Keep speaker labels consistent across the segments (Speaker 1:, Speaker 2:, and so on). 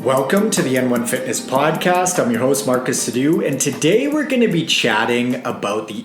Speaker 1: Welcome to the N1 Fitness Podcast. I'm your host, Marcus Sidhu, and today we're going to be chatting about the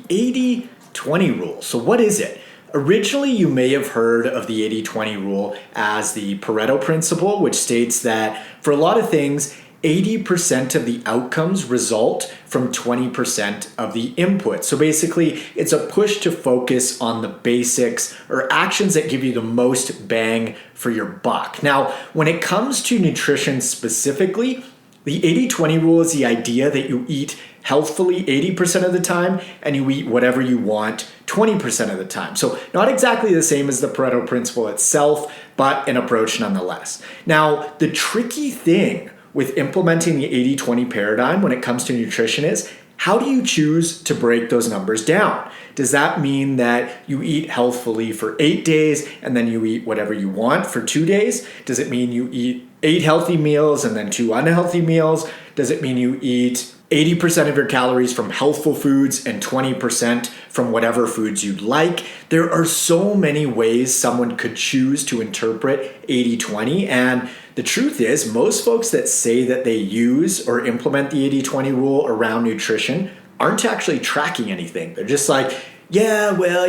Speaker 1: 80-20 rule. So what is it? Originally, you may have heard of the 80-20 rule as the Pareto principle, which states that for a lot of things, 80% of the outcomes result from 20% of the input. So basically, it's a push to focus on the basics or actions that give you the most bang for your buck. Now, when it comes to nutrition specifically, the 80-20 rule is the idea that you eat healthfully 80% of the time and you eat whatever you want 20% of the time. So not exactly the same as the Pareto principle itself, but an approach nonetheless. Now, the tricky thing with implementing the 80-20 paradigm when it comes to nutrition is, how do you choose to break those numbers down? Does that mean that you eat healthfully for 8 days and then you eat whatever you want for 2 days? Does it mean you eat 8 healthy meals and then 2 unhealthy meals? Does it mean you eat 80% of your calories from healthful foods and 20% from whatever foods you'd like? There are so many ways someone could choose to interpret 80-20, and the truth is, most folks that say that they use or implement the 80-20 rule around nutrition aren't actually tracking anything. They're just like, yeah, well,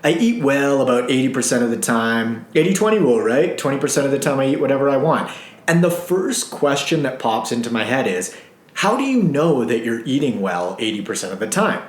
Speaker 1: I eat well about 80% of the time. 80-20 rule, right? 20% of the time I eat whatever I want. And the first question that pops into my head is, how do you know that you're eating well 80% of the time?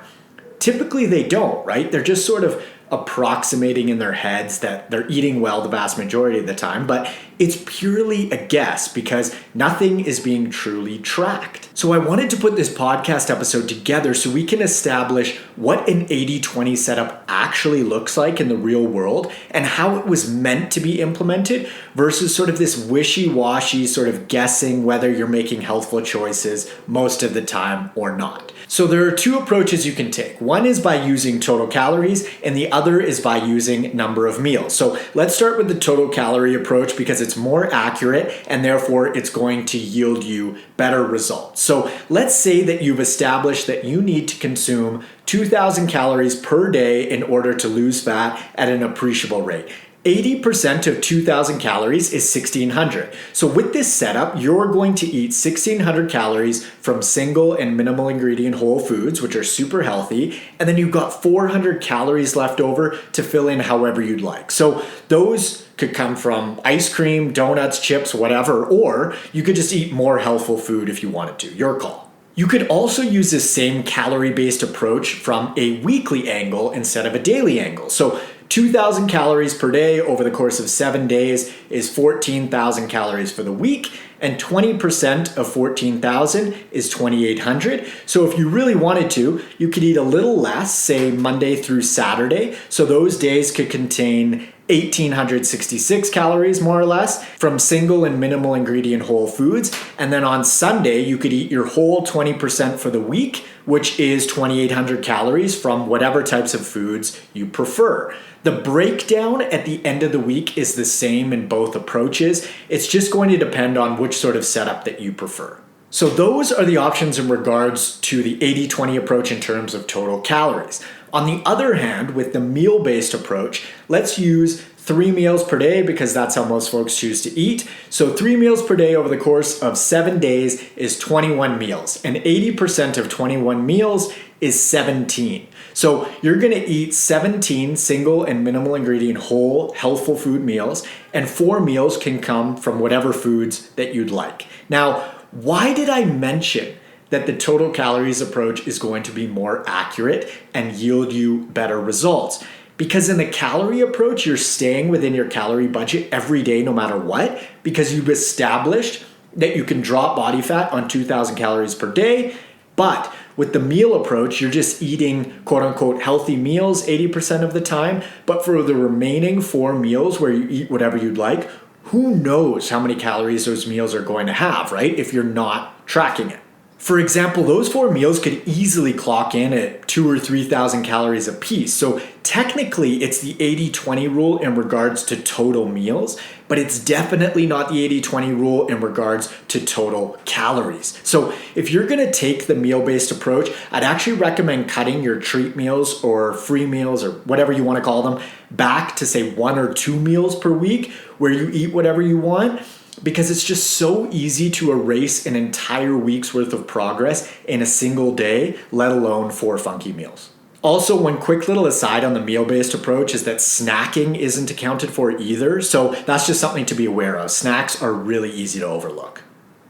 Speaker 1: Typically they don't, right? They're just sort of approximating in their heads that they're eating well the vast majority of the time, but it's purely a guess because nothing is being truly tracked. So I wanted to put this podcast episode together so we can establish what an 80-20 setup actually looks like in the real world and how it was meant to be implemented versus sort of this wishy-washy sort of guessing whether you're making healthful choices most of the time or not. So there are 2 approaches you can take. One is by using total calories and the other is by using number of meals. So let's start with the total calorie approach because it's more accurate and therefore it's going to yield you better results. So let's say that you've established that you need to consume 2,000 calories per day in order to lose fat at an appreciable rate. 80% of 2,000 calories is 1,600. So with this setup, you're going to eat 1,600 calories from single and minimal ingredient whole foods, which are super healthy, and then you've got 400 calories left over to fill in however you'd like. So those could come from ice cream, donuts, chips, whatever, or you could just eat more healthful food if you wanted to. Your call. You could also use this same calorie-based approach from a weekly angle instead of a daily angle. So 2,000 calories per day over the course of 7 days is 14,000 calories for the week, and 20% of 14,000 is 2,800. So if you really wanted to, you could eat a little less, say Monday through Saturday. So those days could contain 1,866 calories more or less from single and minimal ingredient whole foods. And then on Sunday, you could eat your whole 20% for the week, which is 2,800 calories from whatever types of foods you prefer. The breakdown at the end of the week is the same in both approaches. It's just going to depend on which sort of setup that you prefer. So those are the options in regards to the 80-20 approach in terms of total calories. On the other hand, with the meal-based approach, let's use 3 meals per day because that's how most folks choose to eat. So 3 meals per day over the course of 7 days is 21 meals, and 80% of 21 meals is 17. So you're gonna eat 17 single and minimal ingredient whole healthful food meals, and 4 meals can come from whatever foods that you'd like. Now, why did I mention that the total calories approach is going to be more accurate and yield you better results? Because in the calorie approach, you're staying within your calorie budget every day no matter what, because you've established that you can drop body fat on 2,000 calories per day. But with the meal approach, you're just eating quote unquote healthy meals 80% of the time. But for the remaining 4 meals where you eat whatever you'd like, who knows how many calories those meals are going to have, right? If you're not tracking it. For example, those 4 meals could easily clock in at 2,000 or 3,000 calories a piece. So technically it's the 80-20 rule in regards to total meals, but it's definitely not the 80-20 rule in regards to total calories. So if you're gonna take the meal-based approach, I'd actually recommend cutting your treat meals or free meals or whatever you wanna call them back to say 1 or 2 meals per week where you eat whatever you want. because it's just so easy to erase an entire week's worth of progress in a single day, let alone 4 funky meals. Also, one quick little aside on the meal-based approach is that snacking isn't accounted for either, so that's just something to be aware of. Snacks are really easy to overlook.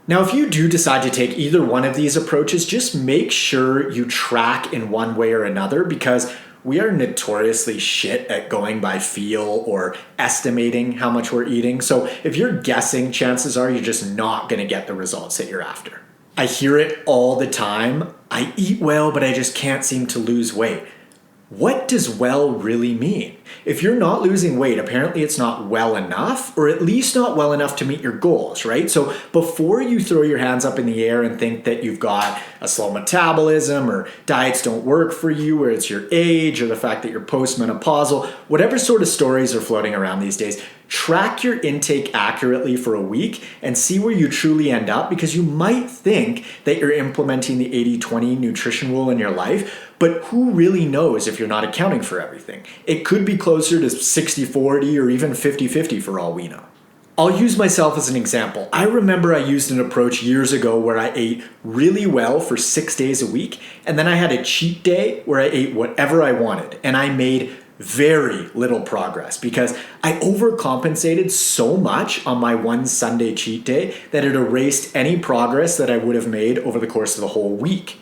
Speaker 1: Now, if you do decide to take either one of these approaches, just make sure you track in one way or another, because we are notoriously shit at going by feel or estimating how much we're eating. So if you're guessing, chances are you're just not going to get the results that you're after. I hear it all the time. I eat well, but I just can't seem to lose weight. What does well really mean? If you're not losing weight, apparently it's not well enough, or at least not well enough to meet your goals, right? So before you throw your hands up in the air and think that you've got a slow metabolism or diets don't work for you, or it's your age or the fact that you're postmenopausal, whatever sort of stories are floating around these days, track your intake accurately for a week and see where you truly end up, because you might think that you're implementing the 80-20 nutrition rule in your life, but who really knows if you're not accounting for everything? It could be closer to 60-40 or even 50-50 for all we know. I'll use myself as an example. I remember I used an approach years ago where I ate really well for 6 days a week, and then I had a cheat day where I ate whatever I wanted, and I made very little progress because I overcompensated so much on my one Sunday cheat day that it erased any progress that I would have made over the course of the whole week.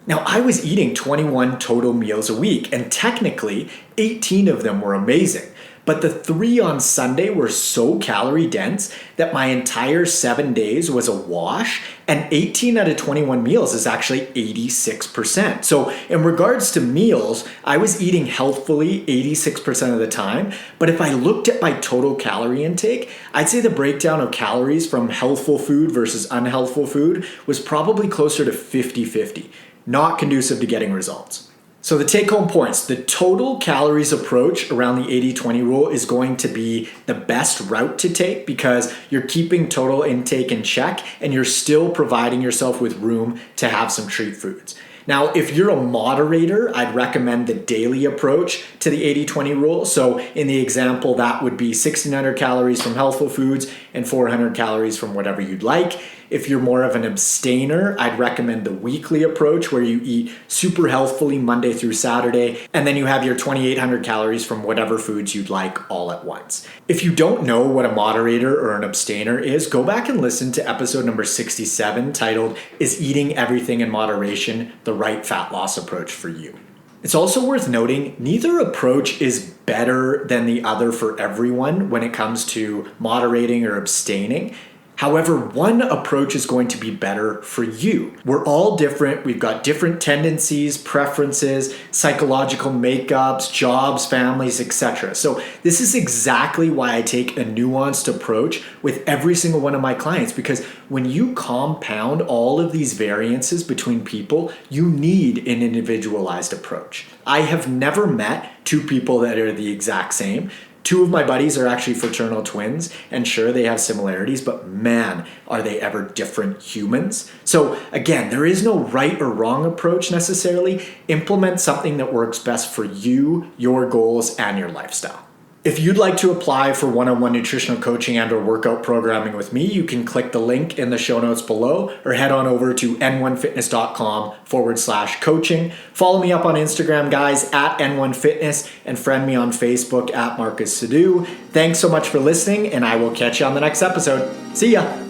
Speaker 1: Now, I was eating 21 total meals a week, and technically 18 of them were amazing. But the 3 on Sunday were so calorie dense that my entire 7 days was a wash, and 18 out of 21 meals is actually 86%. So in regards to meals, I was eating healthfully 86% of the time, but if I looked at my total calorie intake, I'd say the breakdown of calories from healthful food versus unhealthful food was probably closer to 50-50, not conducive to getting results. So the take-home points, the total calories approach around the 80-20 rule is going to be the best route to take because you're keeping total intake in check and you're still providing yourself with room to have some treat foods. Now, if you're a moderator, I'd recommend the daily approach to the 80-20 rule. So in the example, that would be 1,600 calories from healthful foods and 400 calories from whatever you'd like. If you're more of an abstainer, I'd recommend the weekly approach where you eat super healthfully Monday through Saturday, and then you have your 2,800 calories from whatever foods you'd like all at once. If you don't know what a moderator or an abstainer is, go back and listen to episode number 67 titled, "Is Eating Everything in Moderation the Right Fat Loss Approach for You?" It's also worth noting, neither approach is better than the other for everyone when it comes to moderating or abstaining. However, one approach is going to be better for you. We're all different. We've got different tendencies, preferences, psychological makeups, jobs, families, etc. So this is exactly why I take a nuanced approach with every single one of my clients, because when you compound all of these variances between people, you need an individualized approach. I have never met 2 people that are the exact same. 2 of my buddies are actually fraternal twins, and sure, they have similarities, but man, are they ever different humans. So again, there is no right or wrong approach necessarily. Implement something that works best for you, your goals, and your lifestyle. If you'd like to apply for one-on-one nutritional coaching and or workout programming with me, you can click the link in the show notes below or head on over to n1fitness.com/coaching. Follow me up on Instagram, guys, at n1fitness, and friend me on Facebook at Marcus Sidhu. Thanks so much for listening, and I will catch you on the next episode. See ya.